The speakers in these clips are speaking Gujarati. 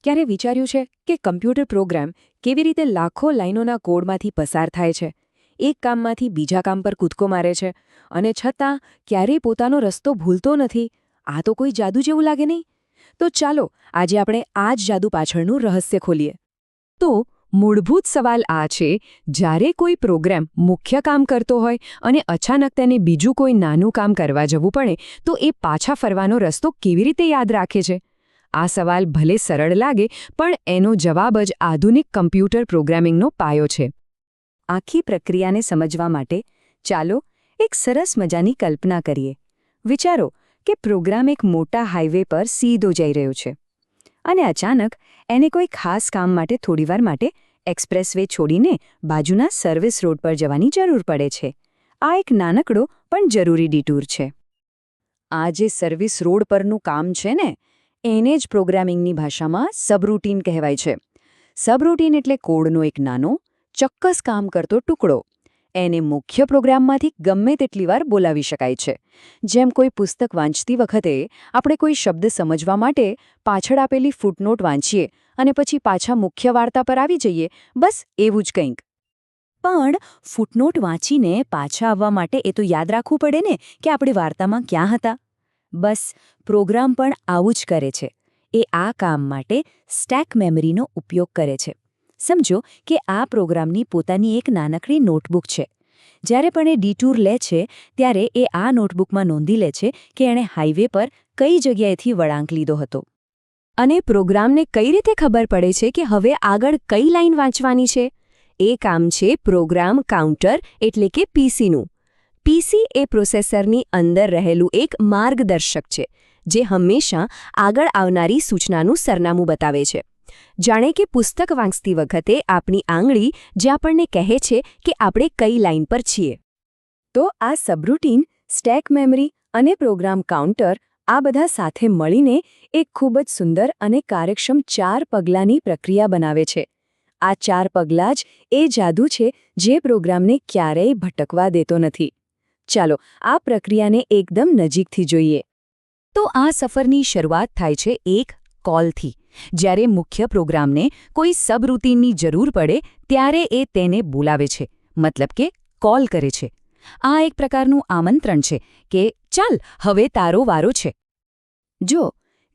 ક્યારે વિચાર્યું છે કે કમ્પ્યુટર પ્રોગ્રામ કેવી રીતે લાખો લાઈનોના કોડમાંથી પસાર થાય છે, એક કામમાંથી બીજા કામ પર કૂદકો મારે છે અને છતાં ક્યારેય પોતાનો રસ્તો ભૂલતો નથી? આ તો કોઈ જાદુ જેવું લાગે નહીં? તો ચાલો આજે આપણે આ જ જાદુ પાછળનું રહસ્ય ખોલીએ. તો મૂળભૂત સવાલ આ છે, જ્યારે કોઈ પ્રોગ્રામ મુખ્ય કામ કરતો હોય અને અચાનક તેને બીજું કોઈ નાનું કામ કરવા જવું પડે તો એ પાછા ફરવાનો રસ્તો કેવી રીતે યાદ રાખે છે? આ સવાલ ભલે સરળ લાગે, પણ એનો જવાબ જ આધુનિક કમ્પ્યુટર પ્રોગ્રામિંગનો પાયો છે. આખી પ્રક્રિયાને સમજવા માટે ચાલો એક સરસ મજાની કલ્પના કરીએ. વિચારો કે પ્રોગ્રામ એક મોટા હાઈવે પર સીધો જઈ રહ્યો છે અને અચાનક એને કોઈ ખાસ કામ માટે થોડીવાર માટે એક્સપ્રેસવે છોડીને બાજુના સર્વિસ રોડ પર જવાની જરૂર પડે છે. આ એક નાનકડો પણ જરૂરી ડિટૂર છે. આ જે સર્વિસ રોડ પરનું કામ છે ને, એને જ પ્રોગ્રામિંગની ભાષામાં સબરૂટીન કહેવાય છે. સબરૂટીન એટલે કોડનો એક નાનો, ચોક્કસ કામ કરતો ટુકડો. એને મુખ્ય પ્રોગ્રામમાંથી ગમે તેટલી વાર બોલાવી શકાય છે. જેમ કોઈ પુસ્તક વાંચતી વખતે આપણે કોઈ શબ્દ સમજવા માટે પાછળ આપેલી ફૂટનોટ વાંચીએ અને પછી પાછા મુખ્ય વાર્તા પર આવી જઈએ, બસ એવું જ કંઈક. પણ ફૂટનોટ વાંચીને પાછા આવવા માટે એ તો યાદ રાખવું પડે ને કે આપણે વાર્તામાં ક્યાં હતા. બસ પ્રોગ્રામ પણ આવું જ કરે છે. એ આ કામ માટે સ્ટેક મેમરીનો ઉપયોગ કરે છે. સમજો કે આ પ્રોગ્રામની પોતાની એક નાનકડી નોટબુક છે. જ્યારે પણ એ ડિટૂર લે છે ત્યારે એ આ નોટબુકમાં નોંધી લે છે કે એણે હાઈવે પર કઈ જગ્યાએથી વળાંક લીધો હતો. અને પ્રોગ્રામને કઈ રીતે ખબર પડે છે કે હવે આગળ કઈ લાઈન વાંચવાની છે? એ કામ છે પ્રોગ્રામ કાઉન્ટર એટલે કે પીસીનું. પીસી એ પ્રોસેસરની અંદર રહેલું એક માર્ગદર્શક છે, જે હંમેશા આગળ આવનારી સૂચનાનું સરનામું બતાવે છે. જાણે કે પુસ્તક વાંચતી વખતે આપણી આંગળી જે આપણને કહે છે કે આપણે કઈ લાઈન પર છીએ. તો આ સબરૂટીન, સ્ટેક મેમરી અને પ્રોગ્રામ કાઉન્ટર આ બધા સાથે મળીને એક ખૂબ જ સુંદર અને કાર્યક્ષમ 4 પગલાંની પ્રક્રિયા બનાવે છે. આ 4 પગલાં જ એ જાદુ છે જે પ્રોગ્રામને ક્યારેય ભટકવા દેતો નથી. ચાલો આ પ્રક્રિયાને એકદમ નજીકથી જોઈએ. તો આ સફરની શરૂઆત થાય છે એક કોલથી. જ્યારે મુખ્ય પ્રોગ્રામને કોઈ સબરૂટીનની જરૂર પડે ત્યારે એ તેને બોલાવે છે, મતલબ કે કોલ કરે છે. આ એક પ્રકારનું આમંત્રણ છે કે ચાલ હવે તારો વારો છે. જો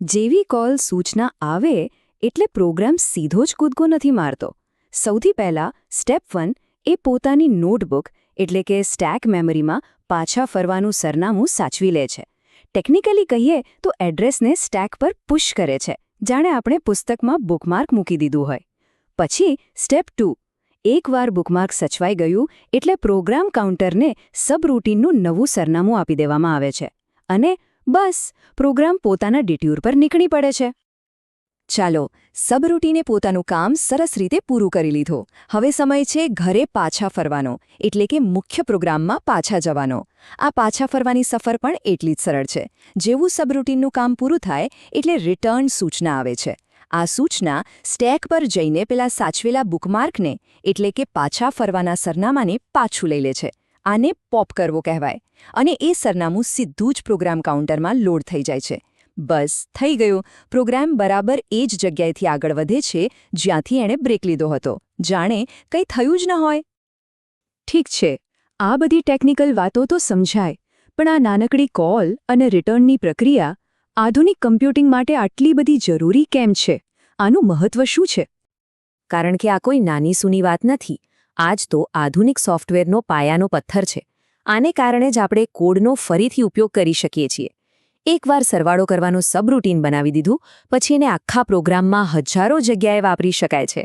જેવી કોલ સૂચના આવે એટલે પ્રોગ્રામ સીધો જ કૂદકો નથી મારતો. સૌથી પહેલા સ્ટેપ 1 એ પોતાની નોટબુક એટલે કે સ્ટેક મેમરીમાં પાછા ફરવાનું સરનામું સાચવી લે છે. ટેકનિકલી કહીએ તો એડ્રેસને સ્ટેક પર પુશ કરે છે, જાણે આપણે પુસ્તકમાં બુકમાર્ક મૂકી દીધું હોય. પછી સ્ટેપ 2, એકવાર બુકમાર્ક સચવાઈ ગયું એટલે પ્રોગ્રામ કાઉન્ટરને સબરૂટીનનું નવું સરનામું આપી દેવામાં આવે છે અને બસ પ્રોગ્રામ પોતાના ડિટૂર પર નીકળી પડે છે. ચાલો, સબરૂટીને પોતાનું કામ સરસ રીતે પૂરું કરી લીધું. હવે સમય છે ઘરે પાછા ફરવાનો, એટલે કે મુખ્ય પ્રોગ્રામમાં પાછા જવાનો. આ પાછા ફરવાની સફર પણ એટલી જ સરળ છે. જેવું સબરૂટીનનું કામ પૂરું થાય એટલે રિટર્ન સૂચના આવે છે. આ સૂચના સ્ટેક પર જઈને પેલા સાચવેલા બુકમાર્કને એટલે કે પાછા ફરવાના સરનામાને પાછું લઈ લે છે. આને પોપ કરવો કહેવાય. અને એ સરનામું સીધું જ પ્રોગ્રામ કાઉન્ટરમાં લોડ થઈ જાય છે. બસ થઈ ગયું. પ્રોગ્રામ બરાબર એ જ જગ્યાએથી આગળ વધે છે જ્યાંથી એણે બ્રેક લીધો હતો, જાણે કંઈ થયું જ ન હોય. ઠીક છે, આ બધી ટેકનિકલ વાતો તો સમજાય, પણ આ નાનકડી કોલ અને રિટર્નની પ્રક્રિયા આધુનિક કમ્પ્યુટિંગ માટે આટલી બધી જરૂરી કેમ છે? આનું મહત્વ શું છે? કારણ કે આ કોઈ નાની સૂની વાત નથી. આ જ તો આધુનિક સોફ્ટવેરનો પાયાનો પથ્થર છે. આને કારણે જ આપણે કોડનો ફરીથી ઉપયોગ કરી શકીએ છીએ. એકવાર સરવાળો કરવાનું સબરૂટીન બનાવી દીધું પછી એને આખા પ્રોગ્રામમાં હજારો જગ્યાએ વાપરી શકાય છે.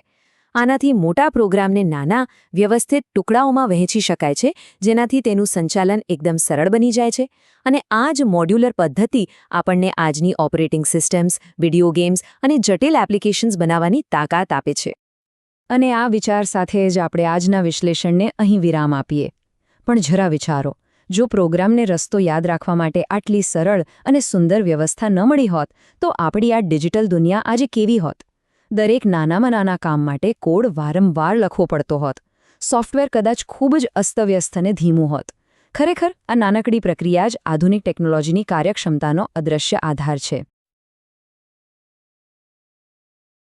આનાથી મોટા પ્રોગ્રામને નાના, વ્યવસ્થિત ટુકડાઓમાં વહેંચી શકાય છે, જેનાથી તેનું સંચાલન એકદમ સરળ બની જાય છે. અને આ જ મોડ્યુલર પદ્ધતિ આપણને આજની ઓપરેટિંગ સિસ્ટમ્સ, વિડિયો ગેમ્સ અને જટિલ એપ્લિકેશન્સ બનાવવાની તાકાત આપે છે. અને આ વિચાર સાથે જ આપણે આજના વિશ્લેષણને અહીં વિરામ આપીએ. પણ જરા વિચારો, જો પ્રોગ્રામને રસ્તો યાદ રાખવા માટે આટલી સરળ અને સુંદર વ્યવસ્થા ન મળી હોત તો આપણી આ ડિજિટલ દુનિયા આજે કેવી હોત? દરેક નાનામાં નાના કામ માટે કોડ વારંવાર લખવો પડતો હોત. સોફ્ટવેર કદાચ ખૂબ જ અસ્તવ્યસ્ત અને ધીમું હોત. ખરેખર આ નાનકડી પ્રક્રિયા જ આધુનિક ટેકનોલોજીની કાર્યક્ષમતાનો અદૃશ્ય આધાર છે.